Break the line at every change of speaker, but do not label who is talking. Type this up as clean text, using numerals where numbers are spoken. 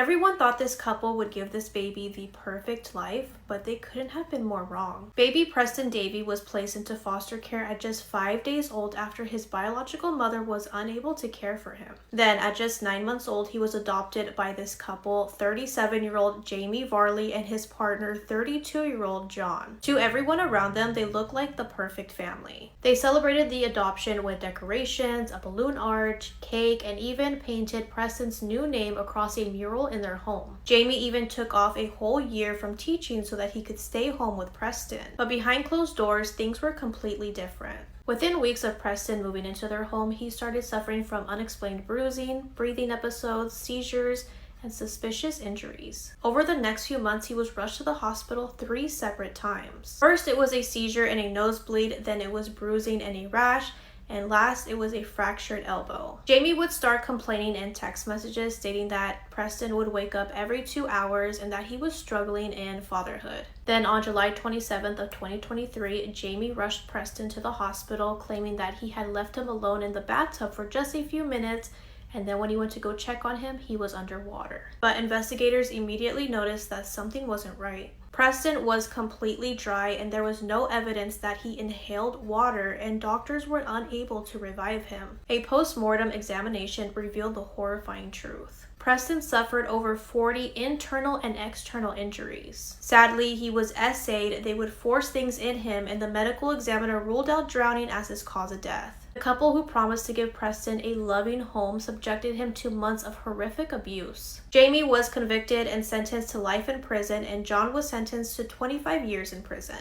Everyone thought this couple would give this baby the perfect life, but they couldn't have been more wrong. Baby Preston Davey was placed into foster care at just 5 days old after his biological mother was unable to care for him. Then, at just 9 months old, he was adopted by this couple, 37-year-old Jamie Varley and his partner, 32-year-old John. To everyone around them, they looked like the perfect family. They celebrated the adoption with decorations, a balloon arch, cake, and even painted Preston's new name across a mural in their home. Jamie even took off a whole year from teaching so that he could stay home with Preston. But behind closed doors, things were completely different. Within weeks of Preston moving into their home, he started suffering from unexplained bruising, breathing episodes, seizures, and suspicious injuries. Over the next few months, he was rushed to the hospital 3 separate times. First, it was a seizure and a nosebleed, then it was bruising and a rash, and last, it was a fractured elbow. Jamie would start complaining in text messages stating that Preston would wake up every 2 hours and that he was struggling in fatherhood. Then on July 27th of 2023, Jamie rushed Preston to the hospital, claiming that he had left him alone in the bathtub for just a few minutes, and then when he went to go check on him, he was underwater. But investigators immediately noticed that something wasn't right. Preston was completely dry and there was no evidence that he inhaled water, and doctors were unable to revive him. A post-mortem examination revealed the horrifying truth. Preston suffered over 40 internal and external injuries. Sadly, he was essayed, they would force things in him, and the medical examiner ruled out drowning as his cause of death. The couple who promised to give Preston a loving home subjected him to months of horrific abuse. Jamie was convicted and sentenced to life in prison, and John was sentenced to 25 years in prison.